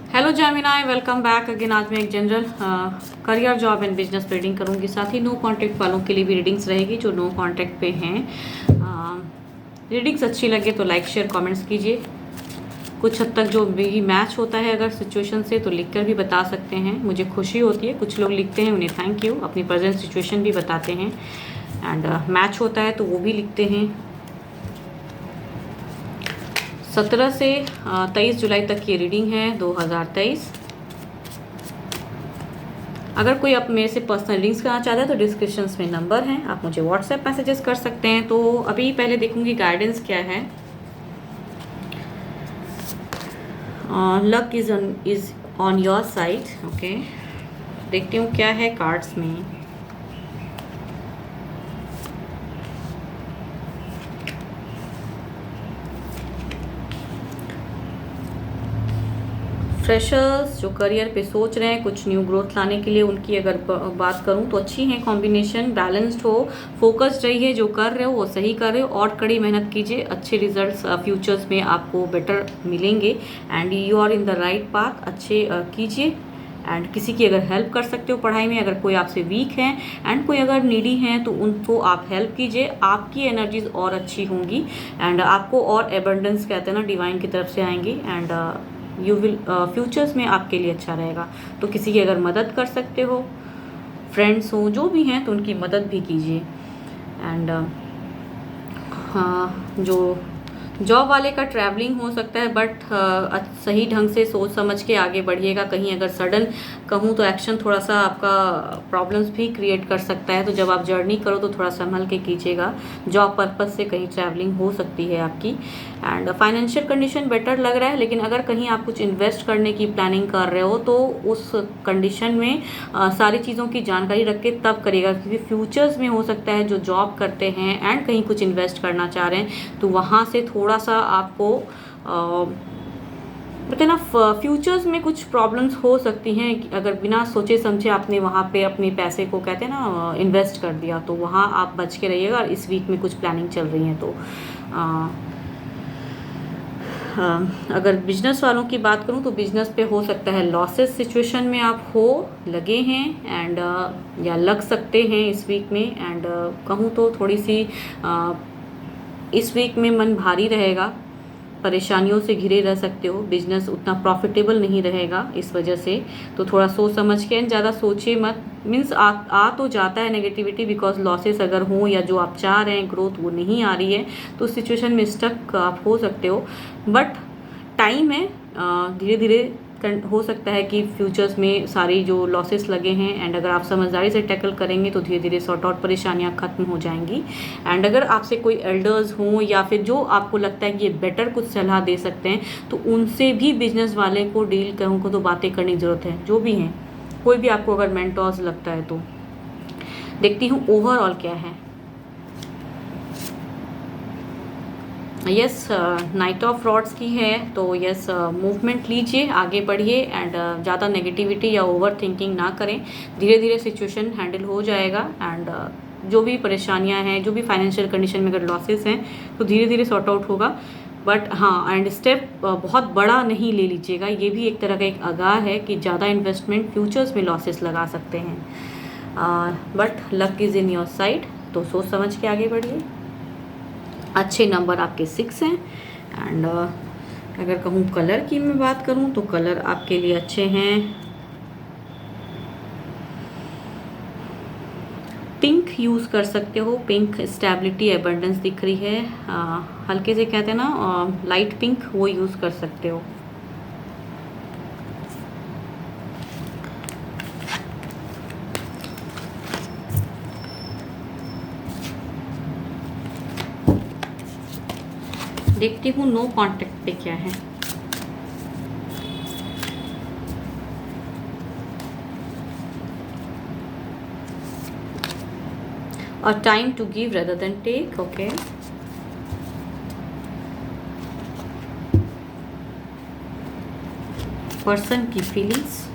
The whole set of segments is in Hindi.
Hello Gemini, welcome back again. आज मैं एक general career job and business reading करूंगी, साथ ही नो कांटेक्ट वालों के लिए भी रीडिंग्स रहेगी जो नो कांटेक्ट पे हैं। रीडिंग्स अच्छी लगे तो लाइक शेयर कमेंट्स कीजिए। कुछ हद तक जो भी मैच होता है अगर सिचुएशन से तो लिखकर भी बता सकते हैं, मुझे खुशी होती है। कुछ लोग लिखते हैं, उन्हें थैंक यू, अपनी प्रेजेंट सिचुएशन भी बताते हैं एंड मैच होता है तो वो भी लिखते हैं। 17 से 23 जुलाई तक की रीडिंग है 2023। अगर कोई आप मेरे से पर्सनल रीडिंग्स करना चाहता है तो डिस्क्रिप्शन में नंबर हैं, आप मुझे व्हाट्सएप मैसेजेस कर सकते हैं। तो अभी पहले देखूंगी गाइडेंस क्या है। Luck is on your side. Okay, देखती हूँ क्या है कार्ड्स में। फ्रेशर्स जो करियर पे सोच रहे हैं कुछ न्यू ग्रोथ लाने के लिए, उनकी अगर बात करूं तो अच्छी है कॉम्बिनेशन, बैलेंस्ड हो, फोकस्ड रहिए, जो कर रहे हो वो सही कर रहे हो और कड़ी मेहनत कीजिए। अच्छे रिजल्ट्स फ्यूचर्स में आपको बेटर मिलेंगे and you are in the right path. अच्छे कीजिए एंड किसी की अगर हेल्प कर सकते हो पढ़ाई में, अगर कोई आपसे वीक है एंड कोई अगर नीडी हैं तो उनको आप हेल्प कीजिए, आपकी एनर्जीज और अच्छी होंगी एंड आपको और एबंडेंस कहते हैं ना डिवाइन की तरफ से आएंगी एंड यू विल फ्यूचर्स में आपके लिए अच्छा रहेगा। तो किसी की अगर मदद कर सकते हो, फ्रेंड्स हो जो भी हैं तो उनकी मदद भी कीजिए एंड हाँ, जो जॉब वाले का ट्रैवलिंग हो सकता है बट सही ढंग से सोच समझ के आगे बढ़िएगा। कहीं अगर सडन कहूँ तो एक्शन थोड़ा सा आपका प्रॉब्लम्स भी क्रिएट कर सकता है, तो जब आप जर्नी करो तो थोड़ा संभल के कीजिएगा। जॉब पर्पस से कहीं ट्रैवलिंग हो सकती है आपकी एंड फाइनेंशियल कंडीशन बेटर लग रहा है, लेकिन अगर कहीं आप कुछ इन्वेस्ट करने की प्लानिंग कर रहे हो तो उस कंडीशन में सारी चीज़ों की जानकारी रख के तब करिएगा, क्योंकि फ्यूचर्स में हो सकता है जो जॉब करते हैं एंड कहीं कुछ इन्वेस्ट करना चाह रहे हैं तो वहाँ से थोड़ा सा आपको बताए ना फ्यूचर्स में कुछ प्रॉब्लम्स हो सकती हैं। अगर बिना सोचे समझे आपने वहाँ पे अपने पैसे को कहते हैं ना इन्वेस्ट कर दिया तो वहाँ आप बच के रहिएगा। इस वीक में कुछ प्लानिंग चल रही है तो अगर बिजनेस वालों की बात करूं तो बिजनेस पे हो सकता है लॉसेस सिचुएशन में आप हो लगे हैं एंड या लग सकते हैं इस वीक में एंड कहूं तो थोड़ी सी इस वीक में मन भारी रहेगा, परेशानियों से घिरे रह सकते हो, बिजनेस उतना प्रॉफिटेबल नहीं रहेगा इस वजह से। तो थोड़ा सोच समझ के ज़्यादा सोचिए मत। मीन्स आ तो जाता है नेगेटिविटी बिकॉज लॉसेस अगर हो या जो आप चाह रहे हैं ग्रोथ वो नहीं आ रही है तो उस सिचुएशन में स्टक आप हो सकते हो, बट टाइम है। धीरे धीरे हो सकता है कि फ्यूचर्स में सारी जो लॉसेस लगे हैं एंड अगर आप समझदारी से टैकल करेंगे तो धीरे धीरे सॉर्ट आउट परेशानियां खत्म हो जाएंगी एंड अगर आपसे कोई एल्डर्स हों या फिर जो आपको लगता है कि ये बेटर कुछ सलाह दे सकते हैं तो उनसे भी बिजनेस वाले को डील कहूँ को तो बातें करने की ज़रूरत है। जो भी हैं, कोई भी आपको अगर मेंटोर्स लगता है तो देखती हूँ ओवरऑल क्या है। यस, नाइट ऑफ रॉड्स की है तो यस, मूवमेंट लीजिए, आगे बढ़िए एंड ज़्यादा नेगेटिविटी या ओवर थिंकिंग ना करें। धीरे धीरे सिचुएशन हैंडल हो जाएगा एंड जो भी परेशानियां हैं, जो भी फाइनेंशियल कंडीशन में अगर लॉसेस हैं तो धीरे धीरे सॉर्ट आउट होगा। बट हाँ, एंड स्टेप बहुत बड़ा नहीं ले लीजिएगा, ये भी एक तरह का एक आगाह है कि ज़्यादा इन्वेस्टमेंट फ्यूचर्स में लॉसेस लगा सकते हैं। But luck is in your side, तो सोच समझ के आगे बढ़िए। अच्छे नंबर आपके 6 हैं एंड अगर कहूँ कलर की मैं बात करूँ तो कलर आपके लिए अच्छे हैं। पिंक यूज़ कर सकते हो, पिंक स्टेबिलिटी एबंडेंस दिख रही है। हल्के से कहते हैं ना लाइट पिंक, वो यूज़ कर सकते हो। देखती हूँ नो कांटेक्ट पे क्या है। और time to give rather than take. Okay, person की फीलिंग्स,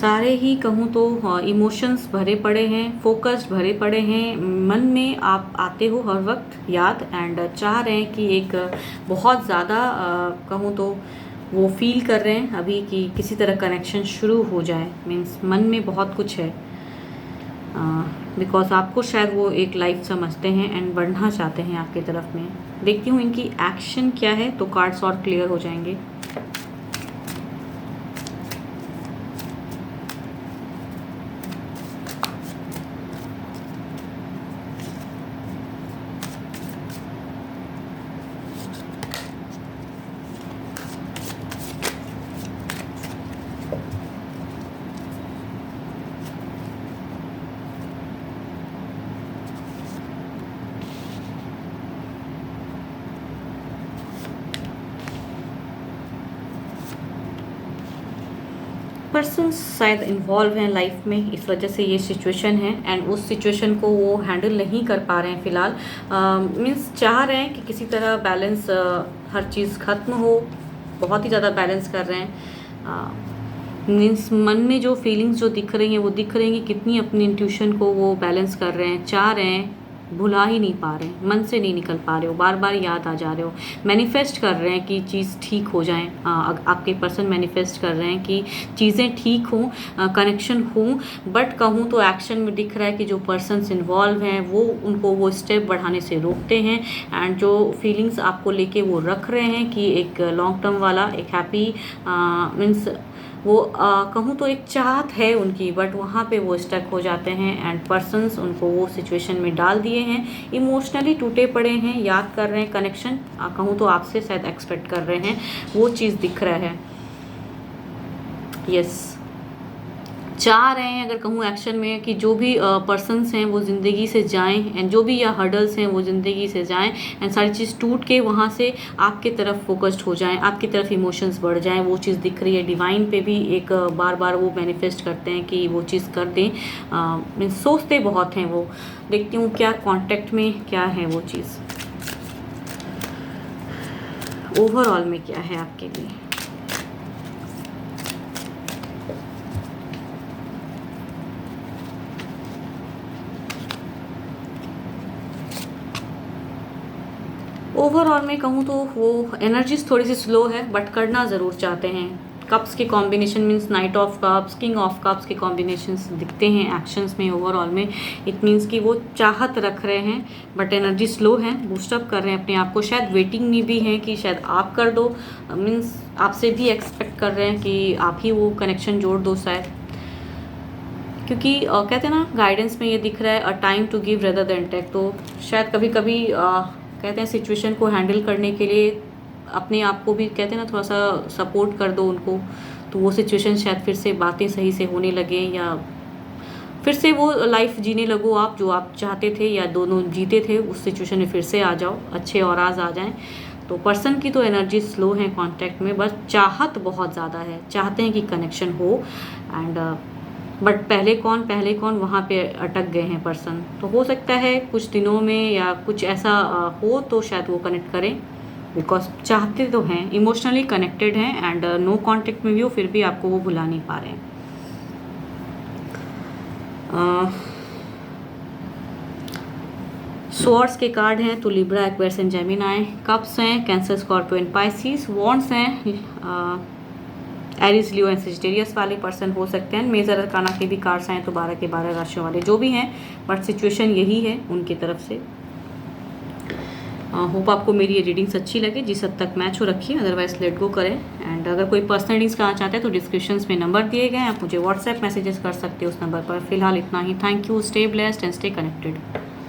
सारे ही कहूँ तो इमोशंस भरे पड़े हैं, फोकस्ड भरे पड़े हैं, मन में आप आते हो हर वक्त याद, एंड चाह रहे हैं कि एक बहुत ज़्यादा कहूँ तो वो फील कर रहे हैं अभी कि किसी तरह कनेक्शन शुरू हो जाए। मीन्स मन में बहुत कुछ है, बिकॉज आपको शायद वो एक लाइफ समझते हैं एंड बढ़ना चाहते हैं आपकी तरफ में। देखती हूँ इनकी एक्शन क्या है, तो कार्ड्स और क्लियर हो जाएंगे। पर्सन शायद इन्वॉल्व हैं लाइफ में, इस वजह से ये सिचुएशन है, एंड उस सिचुएशन को वो हैंडल नहीं कर पा रहे हैं फ़िलहाल। मीन्स चाह रहे हैं कि किसी तरह बैलेंस हर चीज़ ख़त्म हो, बहुत ही ज़्यादा बैलेंस कर रहे हैं। मीन्स मन में जो फीलिंग्स जो दिख रही हैं वो दिख रही हैं कि कितनी अपनी इंट्यूशन को वो बैलेंस कर रहे हैं, चाह रहे हैं, भुला ही नहीं पा रहे हैं, मन से नहीं निकल पा रहे हो, बार बार याद आ जा रहे हो, मैनिफेस्ट कर रहे हैं कि चीज़ ठीक हो जाए। आपके पर्सन मैनिफेस्ट कर रहे हैं कि चीज़ें ठीक हों, कनेक्शन हों, बट कहूँ तो एक्शन में दिख रहा है कि जो पर्सन्स इन्वॉल्व हैं वो उनको वो स्टेप बढ़ाने से रोकते हैं, एंड जो फीलिंग्स आपको लेके वो रख रहे हैं कि एक लॉन्ग टर्म वाला एक हैप्पी मीन्स वो कहूँ तो एक चाहत है उनकी, बट वहाँ पे वो स्टक हो जाते हैं, एंड पर्सन्स उनको वो सिचुएशन में डाल दिए हैं, इमोशनली टूटे पड़े हैं, याद कर रहे हैं कनेक्शन, कहूँ तो आपसे शायद एक्सपेक्ट कर रहे हैं, वो चीज़ दिख रहा है। यस, चाह रहे हैं, अगर कहूँ एक्शन में, कि जो भी पर्सन्स हैं वो ज़िंदगी से जाएं, एंड जो भी या हर्डल्स हैं वो ज़िंदगी से जाएं, एंड सारी चीज़ टूट के वहाँ से आपके तरफ फोकस्ड हो जाएं, आपकी तरफ इमोशंस बढ़ जाएं, वो चीज़ दिख रही है। डिवाइन पे भी एक बार बार वो मैनिफेस्ट करते हैं कि वो चीज़ कर दें, मीन्स सोचते बहुत हैं वो। देखती हूँ क्या कॉन्टेक्ट में क्या है वो चीज़, ओवरऑल में क्या है आपके लिए। ओवरऑल में कहूँ तो वो एनर्जीज थोड़ी सी स्लो है, बट करना ज़रूर चाहते हैं। कप्स के combination means night of cups, king of cups के कॉम्बिनेशंस दिखते हैं एक्शंस में। ओवरऑल में इट मीन्स कि वो चाहत रख रहे हैं, बट एनर्जी स्लो है, बूस्टअप कर रहे हैं अपने आप को, शायद वेटिंग में भी है कि शायद आप कर दो, मीन्स आपसे भी एक्सपेक्ट कर रहे हैं कि आप ही वो कनेक्शन जोड़ दो शायद, क्योंकि कहते हैं ना गाइडेंस में ये दिख रहा है a time to give rather than take. तो शायद कभी कभी कहते हैं सिचुएशन को हैंडल करने के लिए अपने आप को भी कहते हैं ना थोड़ा सा सपोर्ट कर दो उनको, तो वो सिचुएशन शायद फिर से बातें सही से होने लगे, या फिर से वो लाइफ जीने लगो आप जो आप चाहते थे, या दोनों जीते थे उस सिचुएशन में फिर से आ जाओ, अच्छे और आज आ जाएं। तो पर्सन की तो एनर्जी स्लो है कांटेक्ट में, बस चाहत बहुत ज़्यादा है, चाहते हैं कि कनेक्शन हो, एंड बट पहले कौन वहाँ पे अटक गए हैं पर्सन। तो हो सकता है कुछ दिनों में या कुछ ऐसा हो तो शायद वो कनेक्ट करें, बिकॉज चाहते तो हैं, इमोशनली कनेक्टेड हैं, एंड नो कांटेक्ट में भी हो फिर भी आपको वो भुला नहीं पा रहे हैं। स्वॉर्ड्स के कार्ड हैं तो Libra, Aquarius and Gemini. Cups हैं Cancer, Scorpio and Pisces. Wands हैं एरिस, लियो एंड सजिटेरियस वाले पर्सन हो सकते हैं। मेजर अरकाना के भी कार्ड्स आए तो 12 के 12 राशियों वाले जो भी हैं, बट सिचुएशन यही है उनकी तरफ से। होप आपको मेरी ये रीडिंग्स अच्छी लगे, जिस हद तक मैच हो रखी है, अदरवाइज लेट गो करें। एंड अगर कोई पर्सनल रीडिंग्स करना चाहते हैं तो डिस्क्रिप्शंस में नंबर दिए गए हैं, आप मुझे व्हाट्सएप मैसेजेस कर सकते हो उस नंबर पर। फिलहाल इतना ही। Thank you, stay blessed and stay connected.